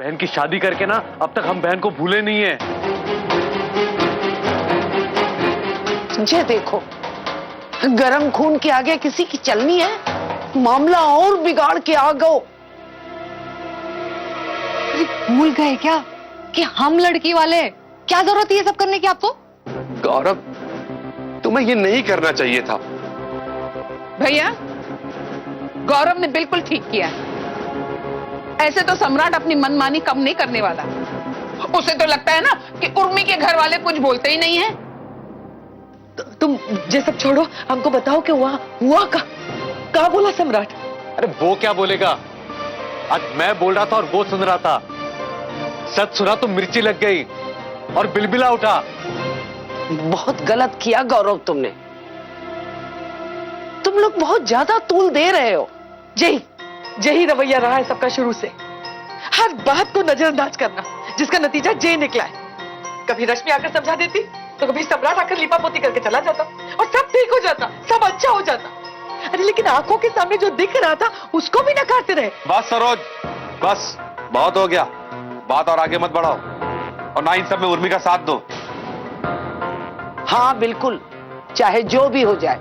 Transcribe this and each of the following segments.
बहन की शादी करके ना अब तक हम बहन को भूले नहीं है। ये देखो, गरम खून के आगे किसी की चलनी है, मामला और बिगाड़ के आ गओ। भूल गए क्या कि हम लड़की वाले? क्या जरूरत है ये सब करने की आपको? गौरव, तुम्हें ये नहीं करना चाहिए था। भैया, गौरव ने बिल्कुल ठीक किया। ऐसे तो सम्राट अपनी मनमानी कम नहीं करने वाला। उसे तो लगता है ना कि उर्मी के घर वाले कुछ बोलते ही नहीं है। तुम ये सब छोड़ो, हमको बताओ कि हुआ का बोला सम्राट? अरे वो क्या बोलेगा, आज मैं बोल रहा था और वो सुन रहा था। सच सुना तो मिर्ची लग गई और बिलबिला उठा। बहुत गलत किया गौरव तुमने। तुम लोग बहुत ज्यादा तूल दे रहे हो। यही रवैया रहा है सबका शुरू से, हर बात को नजरअंदाज करना, जिसका नतीजा ये निकला है। कभी रश्मि आकर समझा देती तो कभी सम्राट आकर लिपापोती करके चला जाता और सब ठीक हो जाता, सब अच्छा हो जाता। अरे लेकिन आंखों के सामने जो दिख रहा था उसको भी नकारते रहे। बस सरोज, बस बहुत हो गया। बात और आगे मत बढ़ाओ और ना इन सब में उर्मी का साथ दो। हाँ बिल्कुल, चाहे जो भी हो जाए,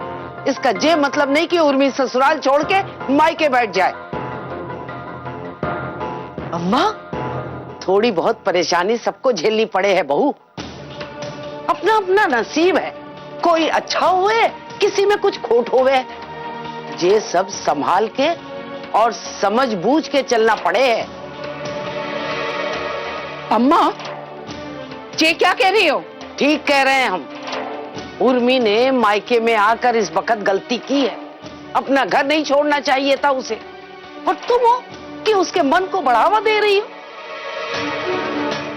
इसका ये मतलब नहीं कि उर्मी ससुराल छोड़ के मायके बैठ जाए। अम्मा, थोड़ी बहुत परेशानी सबको झेलनी पड़े है बहू, अपना अपना नसीब है। कोई अच्छा हुए, किसी में कुछ खोट होवे, ये सब संभाल के और समझ बूझ के चलना पड़े है। अम्मा, ये क्या कह रही हो? ठीक कह रहे हैं हम। उर्मी ने मायके में आकर इस वक्त गलती की है। अपना घर नहीं छोड़ना चाहिए था उसे, और तुम हो कि उसके मन को बढ़ावा दे रही हो।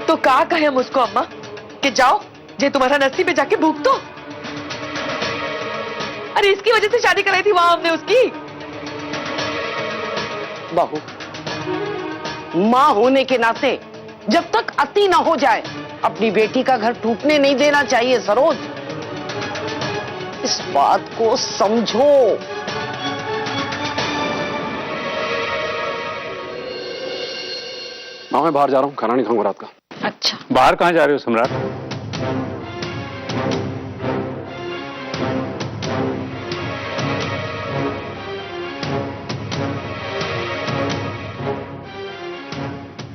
तो क्या कहे हम उसको अम्मा कि जाओ, ये तुम्हारा नसीब है, जाके भूख दो। अरे इसकी वजह से शादी कराई थी वहां हमने उसकी। बहू, मां होने के नाते जब तक अति ना हो जाए, अपनी बेटी का घर टूटने नहीं देना चाहिए सरोज। इस बात को समझो। माँ, मैं बाहर जा रहा हूँ, खाना नहीं खाऊंगा रात का। अच्छा, बाहर कहाँ जा रहे हो सम्राट?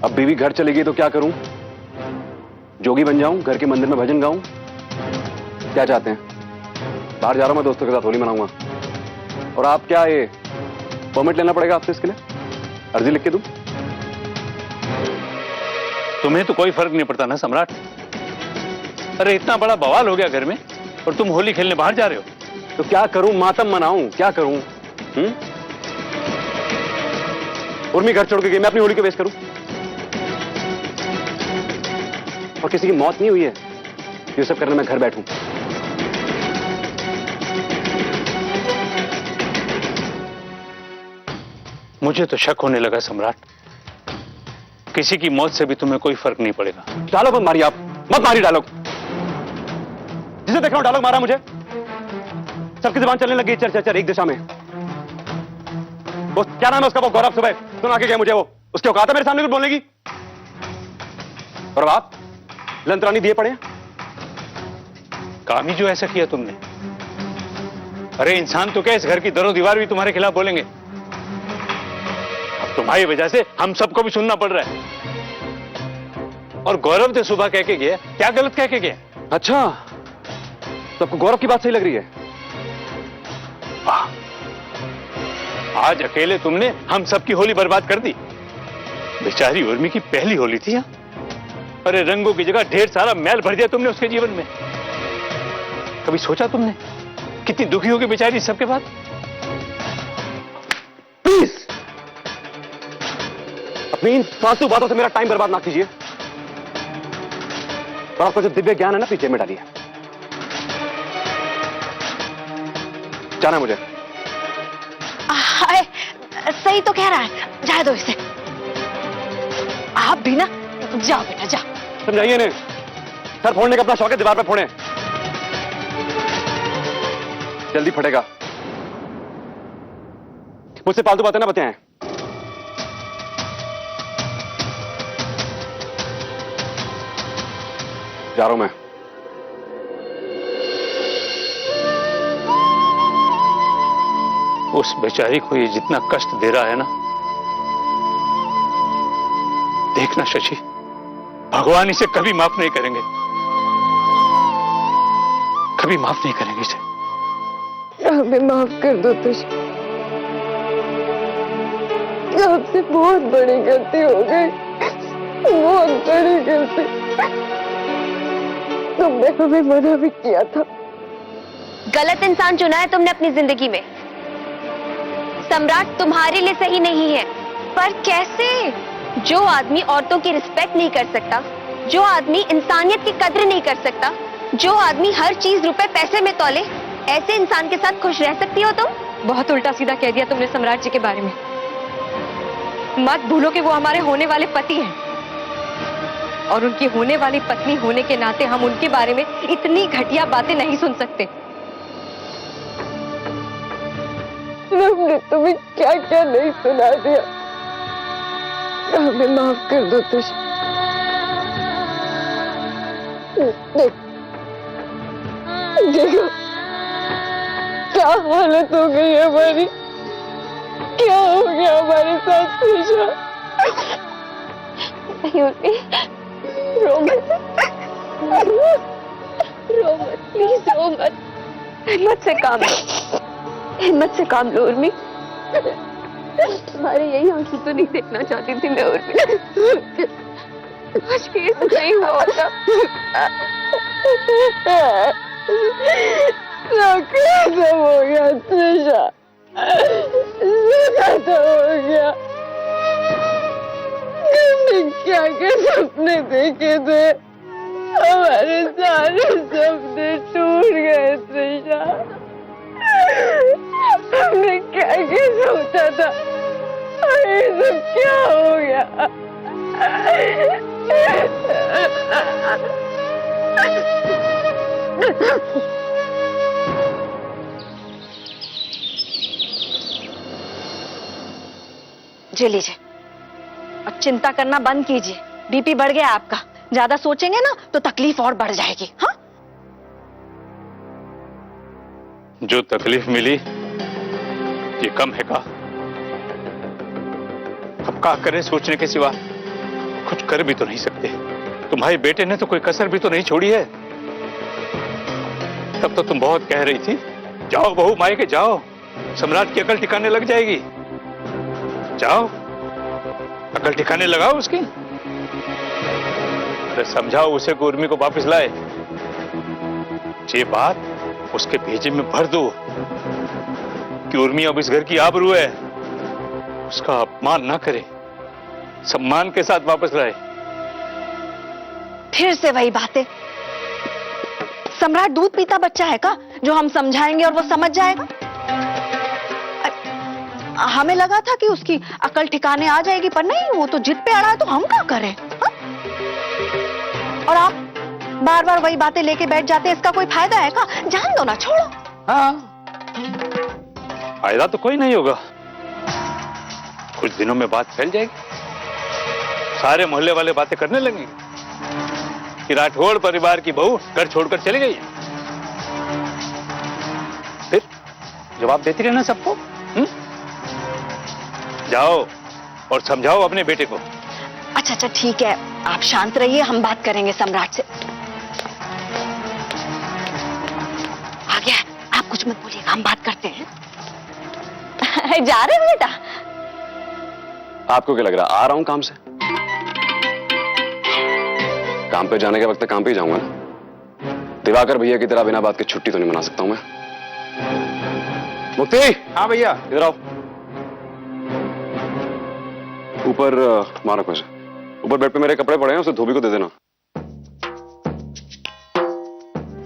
अब बीवी घर चली गई तो क्या करूं? जोगी बन जाऊं, घर के मंदिर में भजन गाऊं? क्या चाहते हैं? बाहर जा रहा हूं मैं, दोस्तों के साथ होली मनाऊंगा। और आप क्या, ये परमिट लेना पड़ेगा आपसे इसके लिए? अर्जी लिख के दूं? तुम्हें तो कोई फर्क नहीं पड़ता ना सम्राट। अरे इतना बड़ा बवाल हो गया घर में और तुम होली खेलने बाहर जा रहे हो। तो क्या करूं, मातम मनाऊं, क्या करूं? उर्मी घर छोड़ के गई, मैं अपनी होली को वेस्ट करूं? और किसी की मौत नहीं हुई है ये सब करने मैं घर बैठूं? मुझे तो शक होने लगा सम्राट, किसी की मौत से भी तुम्हें कोई फर्क नहीं पड़ेगा। डायलॉग मत मारिए आप, मत मारिए डायलॉग। जिसे देख रहा हूं डायलॉग मारा मुझे। सबकी जुबान चलने लगी चर चर चर एक दिशा में। वो क्या नाम है उसका, वो गौरव सुबह सुना के गया मुझे, वो उसकी औकात है मेरे सामने कुछ बोलने की? और अब आप लंतरानी दिए पड़े हैं। काम ही जो ऐसा किया तुमने। अरे इंसान तो क्या, इस घर की दरों दीवार भी तुम्हारे खिलाफ बोलेंगे। अब तुम्हारी वजह से हम सबको भी सुनना पड़ रहा है। और गौरव तो सुबह कह के गया, क्या गलत कह के गया? अच्छा, सबको गौरव की बात सही लग रही है? वाह, आज अकेले तुमने हम सबकी होली बर्बाद कर दी। बेचारी उर्मी की पहली होली थी। अरे रंगों की जगह ढेर सारा मैल भर दिया तुमने उसके जीवन में। कभी सोचा तुमने कितनी दुखी होगी बेचारी सबके बाद? प्लीज अपनी इन फालतू बातों से मेरा टाइम बर्बाद ना कीजिए। और आपका जो दिव्य ज्ञान है ना, पीछे में डालिए। जाना मुझे। सही तो कह रहा है, जाए दो इसे। आप भी ना, जाओ बेटा जा। समझाइए इन्हें, सर फोड़ने का अपना शौक है, दीवार पे फोड़े, जल्दी फटेगा। मुझसे फालतू बातें ना बताएं। जा रहा हूं मैं। उस बेचारी को ये जितना कष्ट दे रहा है ना, देखना शशि, भगवान इसे कभी माफ नहीं करेंगे, कभी माफ नहीं करेंगे इसे। हमें माफ कर दो तुझे, आपसे बहुत बड़ी गलती हो गई, बहुत बड़ी गलती। तुमने हमें मना भी किया था। गलत इंसान चुना है तुमने अपनी जिंदगी में। सम्राट तुम्हारे लिए सही नहीं है। पर कैसे? जो आदमी औरतों की रिस्पेक्ट नहीं कर सकता, जो आदमी इंसानियत की कद्र नहीं कर सकता, जो आदमी हर चीज रुपए पैसे में तौले, ऐसे इंसान के साथ खुश रह सकती हो तुम? बहुत उल्टा सीधा कह दिया तुमने सम्राट जी के बारे में। मत भूलो कि वो हमारे होने वाले पति हैं, और उनकी होने वाली पत्नी होने के नाते हम उनके बारे में इतनी घटिया बातें नहीं सुन सकते। हमने तुम्हें क्या क्या नहीं सुना दिया। हमें माफ कर दो तुझे। देखो क्या हालत हो गई है हमारी, क्या हो गया हमारे साथ। पूछा रो मत, रो मत, प्लीज रो मत। हिम्मत से काम लो, हिम्मत से काम लो उर्मी। तुम्हारे यही आंसू तो नहीं देखना चाहती थी मैं उर्मी। आज भी ऐसा नहीं हुआ होता। खत्म हो गया त्रिशा, खत्म हो गया। हमने क्या क्या सपने देखे थे, हमारे सारे सपने टूट गए त्रिशा। हमने क्या क्या सोचा था, और ये सब क्या हो गया। जी लीजिए, अब चिंता करना बंद कीजिए। बीपी बढ़ गया आपका, ज्यादा सोचेंगे ना तो तकलीफ और बढ़ जाएगी। हाँ, जो तकलीफ मिली ये कम है का? अब क्या करें सोचने के सिवा? कुछ कर भी तो नहीं सकते। तुम्हारे बेटे ने तो कोई कसर भी तो नहीं छोड़ी है। तब तो तुम बहुत कह रही थी, जाओ बहू मायके जाओ, सम्राट की अकल ठिकाने लग जाएगी। जाओ, अकल ठिकाने लगाओ उसकी। अरे समझाओ उसे कि उर्मी को वापस लाए। ये बात उसके भेजे में भर दो कि उर्मी अब इस घर की आबरू है, उसका अपमान ना करे, सम्मान के साथ वापस लाए। फिर से वही बातें। सम्राट दूध पीता बच्चा है का जो हम समझाएंगे और वो समझ जाएगा? हमें लगा था कि उसकी अकल ठिकाने आ जाएगी, पर नहीं, वो तो जिद पे अड़ा है, तो हम क्या करें? हा? और आप बार बार वही बातें लेके बैठ जाते हैं, इसका कोई फायदा है का? जान दो ना, छोड़ो। हाँ, फायदा तो कोई नहीं होगा। कुछ दिनों में बात फैल जाएगी, सारे मोहल्ले वाले बातें करने लगेंगे कि राठौड़ परिवार की बहू घर छोड़कर चली गई। फिर जवाब देती रहना सबको। जाओ और समझाओ अपने बेटे को। अच्छा अच्छा ठीक है, आप शांत रहिए, हम बात करेंगे सम्राट से। आ गया, आप कुछ मत बोलिएगा, हम बात करते हैं। जा रहे हो बेटा? आपको क्या लग रहा, आ रहा हूं काम से? काम पे जाने के वक्त काम पे ही जाऊंगा ना। दिवाकर भैया की तरह बिना बात के छुट्टी तो नहीं मना सकता हूं मैं। मुक्ति। हाँ भैया, इधर आओ। ऊपर मारो कुछ, ऊपर बेड पे मेरे कपड़े पड़े हैं, उसे धोबी को दे देना।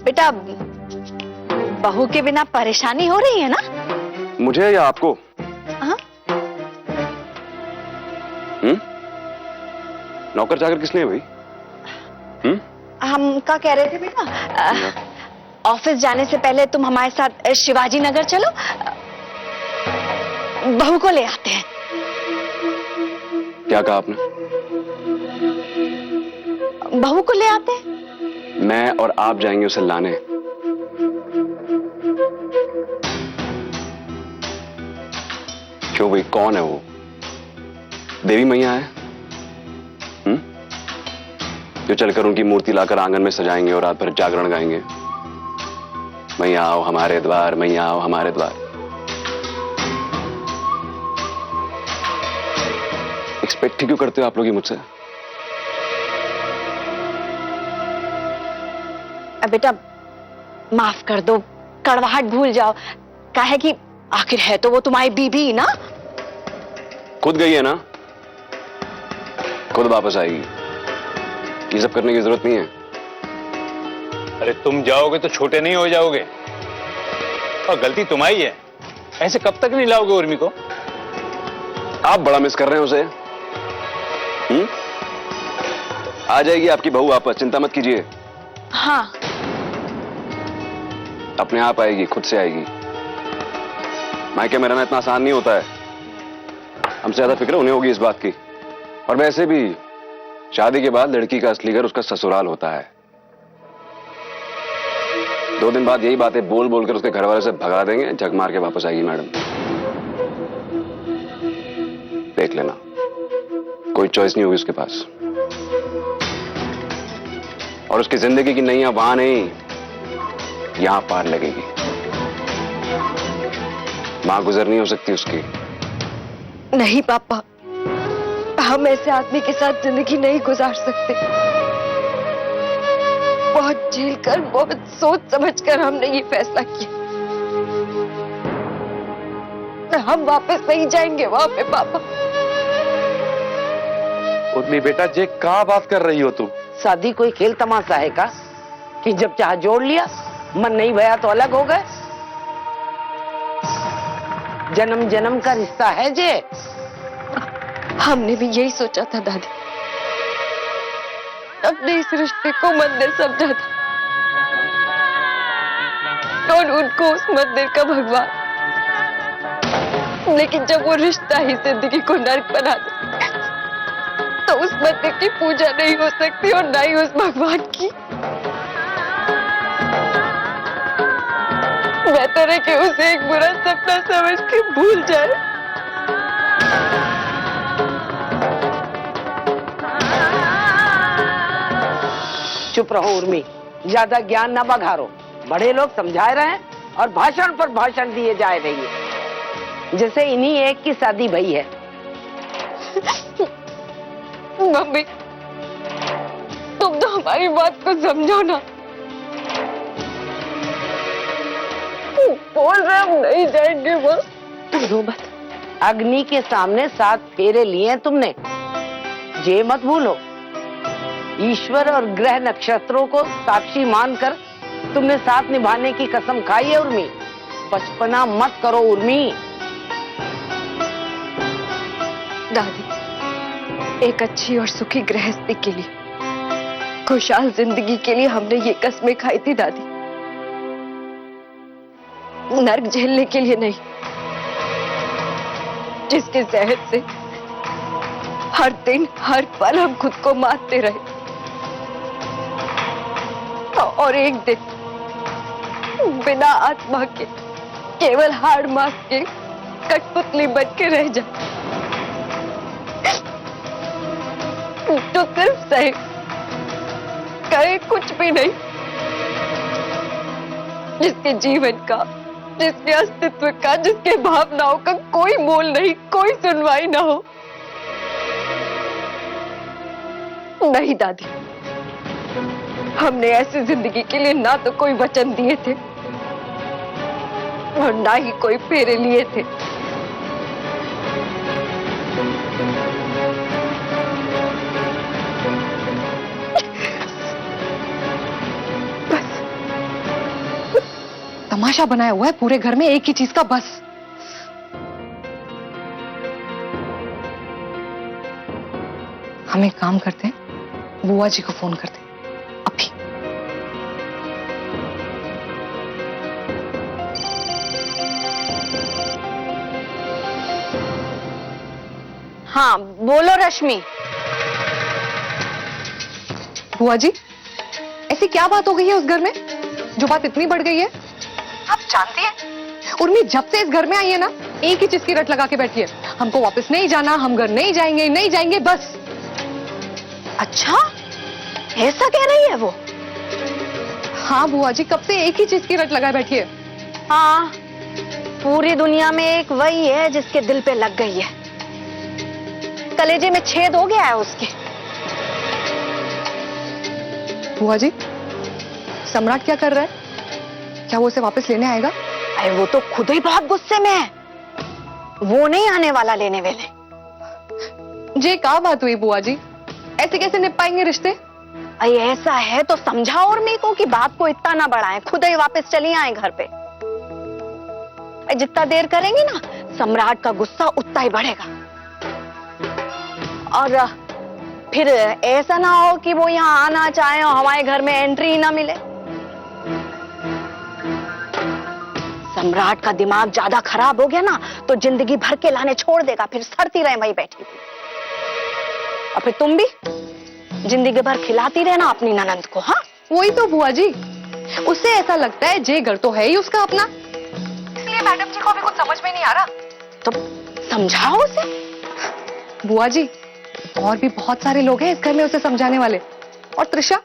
बेटा, बहू के बिना परेशानी हो रही है ना? मुझे या आपको? हाँ? नौकर चाकर किस लिए भाई? हम क्या कह रहे थे बेटा, ऑफिस जाने से पहले तुम हमारे साथ शिवाजी नगर चलो, बहू को ले आते हैं। क्या कहा आपने? बहू को ले आते हैं। मैं और आप जाएंगे उसे लाने। क्यों भाई, कौन है वो? देवी मैया है? जो चलकर उनकी मूर्ति लाकर आंगन में सजाएंगे और रात भर जागरण गाएंगे, मैया आओ हमारे द्वार, मैया आओ हमारे द्वार। एक्सपेक्ट ही क्यों करते हो आप लोग ये मुझसे? बेटा माफ कर दो, कड़वाहट भूल जाओ। काहे कि आखिर है तो वो तुम्हारी बीबी ही ना। खुद गई है ना, खुद वापस आएगी। ये सब करने की जरूरत नहीं है। अरे तुम जाओगे तो छोटे नहीं हो जाओगे, और गलती तुम्हारी है। ऐसे कब तक नहीं लाओगे उर्मी को? आप बड़ा मिस कर रहे हैं उसे। आ जाएगी आपकी बहू वापस, चिंता मत कीजिए। हाँ अपने आप आएगी, खुद से आएगी। मायके में रहना इतना आसान नहीं होता है। हमसे ज्यादा फिक्र उन्हें होगी इस बात की। और वैसे भी शादी के बाद लड़की का असली घर उसका ससुराल होता है। 2 दिन बाद यही बातें बोल बोलकर उसके घर वाले से भगा देंगे, झक मार के वापस आएगी मैडम। देख लेना, कोई चॉइस नहीं होगी उसके पास। और उसकी जिंदगी की नैया वहां नहीं, यहां पार लगेगी। मां गुजर नहीं हो सकती उसकी। नहीं पापा, हम ऐसे आदमी के साथ जिंदगी नहीं गुजार सकते। बहुत झेल कर, बहुत सोच समझ कर हमने ये फैसला किया। हम वापस नहीं जाएंगे वहां पे पापा। उर्मी बेटा, जे कहाँ बात कर रही हो तुम? शादी कोई खेल तमाशा है का कि जब चाह जोड़ लिया, मन नहीं भया तो अलग हो गए? जन्म जन्म का रिश्ता है जे। हमने भी यही सोचा था दादी। अपने इस रिश्ते को मंदिर समझा था और उनको उस मंदिर का भगवान। लेकिन जब वो रिश्ता ही जिंदगी को नर्क बना दे, तो उस मंदिर की पूजा नहीं हो सकती और ना ही उस भगवान की। बेहतर है कि उसे एक बुरा सपना समझ के भूल जाए। चुप रहो उर्मी, ज्यादा ज्ञान ना बघारो। बड़े लोग समझा रहे हैं और भाषण पर भाषण दिए जा रही है, जैसे इन्हीं एक की शादी भई है। मम्मी, तुम तो हमारी बात को समझो ना। बोल रहे हम नहीं जाएंगे वो। तुम रो मत। अग्नि के सामने 7 फेरे लिए तुमने, ये मत भूलो। ईश्वर और ग्रह नक्षत्रों को साक्षी मानकर तुमने साथ निभाने की कसम खाई है उर्मी। बचपना मत करो उर्मी। दादी, एक अच्छी और सुखी गृहस्थी के लिए, खुशहाल जिंदगी के लिए हमने ये कस्में खाई थी दादी। नर्क झेलने के लिए नहीं, जिसके जहर से हर दिन हर पल हम खुद को मारते रहे और एक दिन बिना आत्मा के, केवल हाड़ मांस के कठपुतली बन के रह जाए, तो सिर्फ सहे, करे कुछ भी नहीं, जिसके जीवन का, जिसके अस्तित्व का, जिसके भावनाओं का कोई मोल नहीं, कोई सुनवाई ना हो। नहीं दादी, हमने ऐसी जिंदगी के लिए ना तो कोई वचन दिए थे और ना ही कोई फेरे लिए थे। बस तमाशा बनाया हुआ है पूरे घर में एक ही चीज का। बस हम एक काम करते हैं, बुआ जी को फोन करते हैं अभी। हाँ बोलो रश्मि। बुआ जी, ऐसी क्या बात हो गई है उस घर में जो बात इतनी बढ़ गई है? आप जानती हैं उर्मी जब से इस घर में आई है ना, एक ही चीज की रट लगा के बैठी है, हमको वापस नहीं जाना, हम घर नहीं जाएंगे, नहीं जाएंगे, बस। अच्छा, ऐसा कह रही है वो? हाँ बुआ जी, कब से एक ही चीज की रट लगाए बैठी है। हाँ, पूरी दुनिया में एक वही है जिसके दिल पे लग गई है, कलेजे में छेद हो गया है उसके। बुआ जी, सम्राट क्या कर रहा है? क्या वो उसे वापस लेने आएगा? अरे वो तो खुद ही बहुत गुस्से में है, वो नहीं आने वाला लेने वेले। जी क्या बात हुई बुआ जी, ऐसे कैसे निभ पाएंगे रिश्ते? अरे ऐसा है तो समझाओ उर्मी को कि बात को इतना ना बढ़ाएं, खुद ही वापस चली आए घर पे। जितना देर करेंगे ना, सम्राट का गुस्सा उतना ही बढ़ेगा। और फिर ऐसा ना हो कि वो यहाँ आना चाहे और हमारे घर में एंट्री ही ना मिले। सम्राट का दिमाग ज्यादा खराब हो गया ना तो जिंदगी भर के लाने छोड़ देगा, फिर सड़ती रहे वहीं बैठी। और फिर तुम भी जिंदगी भर खिलाती रहना अपनी ननंद को। हाँ वही तो बुआ जी, उससे ऐसा लगता है जे घर तो है ही उसका अपना, इसलिए मैडम जी को भी कुछ समझ में नहीं आ रहा। तो समझाओ उसे। बुआ जी, और भी बहुत सारे लोग हैं इस घर में उसे समझाने वाले। और त्रिशा,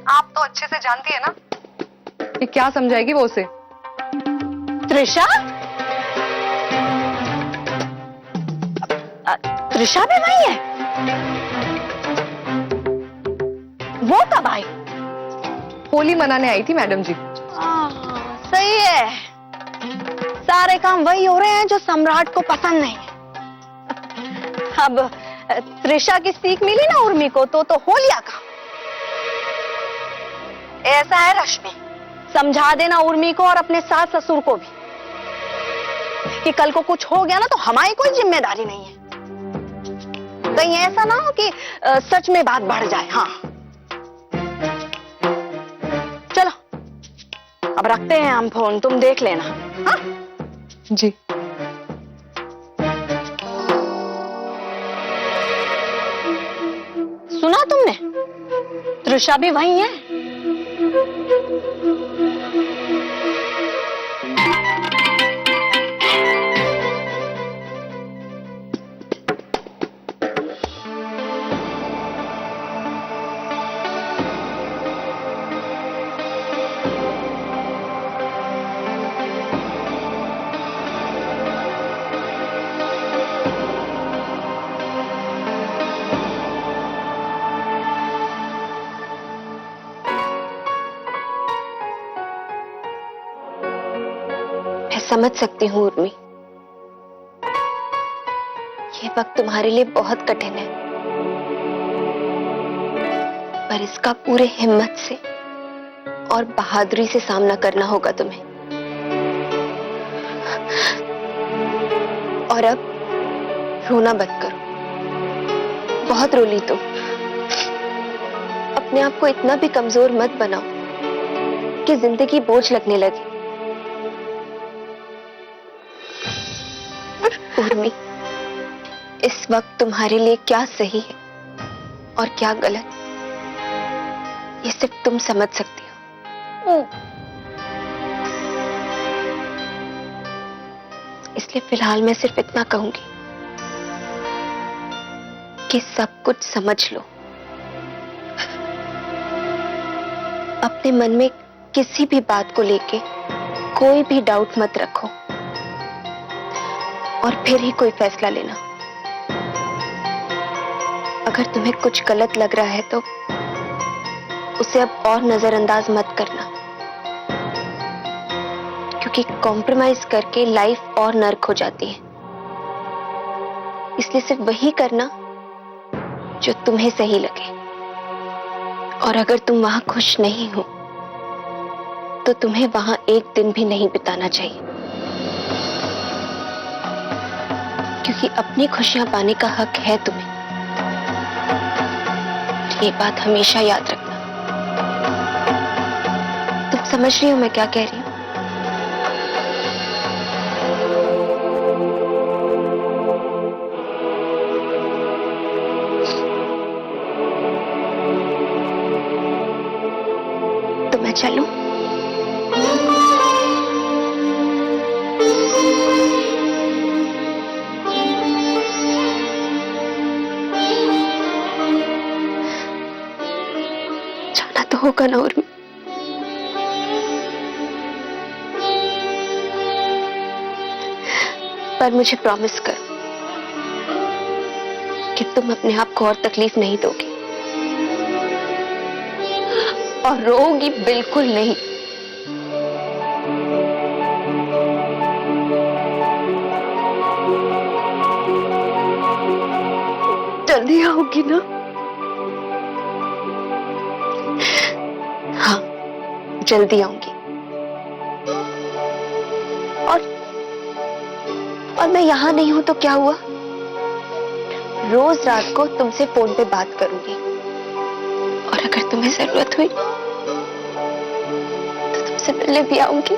आप तो अच्छे से जानती है ना कि क्या समझाएगी वो उसे। त्रिशा? त्रिशा भी वही है? वो कब आई? होली मनाने आई थी मैडम जी। सही है, सारे काम वही हो रहे हैं जो सम्राट को पसंद नहीं है। अब त्रिशा की सीख मिली ना उर्मी को तो हो लिया काम। ऐसा है रश्मि, समझा देना उर्मी को और अपने सास ससुर को भी कि कल को कुछ हो गया ना तो हमारी कोई जिम्मेदारी नहीं है। कहीं ऐसा ना हो कि सच में बात बढ़ जाए। हाँ चलो अब रखते हैं हम फोन, तुम देख लेना। हाँ जी। सुना तुमने? त्रिशा भी वही है। समझ सकती हूँ उर्मी, ये वक्त तुम्हारे लिए बहुत कठिन है, पर इसका पूरे हिम्मत से और बहादुरी से सामना करना होगा तुम्हें। और अब रोना मत करो, बहुत रो ली तुम। अपने आप को इतना भी कमजोर मत बनाओ कि जिंदगी बोझ लगने लगे। उर्मी, इस वक्त तुम्हारे लिए क्या सही है और क्या गलत, ये सिर्फ तुम समझ सकती हो। इसलिए फिलहाल मैं सिर्फ इतना कहूंगी कि सब कुछ समझ लो। अपने मन में किसी भी बात को लेके कोई भी डाउट मत रखो और फिर ही कोई फैसला लेना। अगर तुम्हें कुछ गलत लग रहा है तो उसे अब और नजरअंदाज मत करना, क्योंकि कॉम्प्रोमाइज करके लाइफ और नर्क हो जाती है। इसलिए सिर्फ वही करना जो तुम्हें सही लगे, और अगर तुम वहां खुश नहीं हो तो तुम्हें वहां एक दिन भी नहीं बिताना चाहिए, क्योंकि अपनी खुशियां पाने का हक है तुम्हें। ये बात हमेशा याद रखना। तुम समझ रही हो मैं क्या कह रही हूं? मैं चलूं? जाना तो होगा ना उर्मी। पर मुझे प्रॉमिस करो कि तुम अपने आप को और तकलीफ नहीं दोगी और रोगी बिल्कुल नहीं। जल्दी आओगी ना? हाँ, जल्दी आऊंगी। और मैं यहां नहीं हूं तो क्या हुआ? रोज रात को तुमसे फोन पे बात करूंगी और अगर तुम्हें जरूरत हुई तो तुमसे मिलने भी आऊंगी।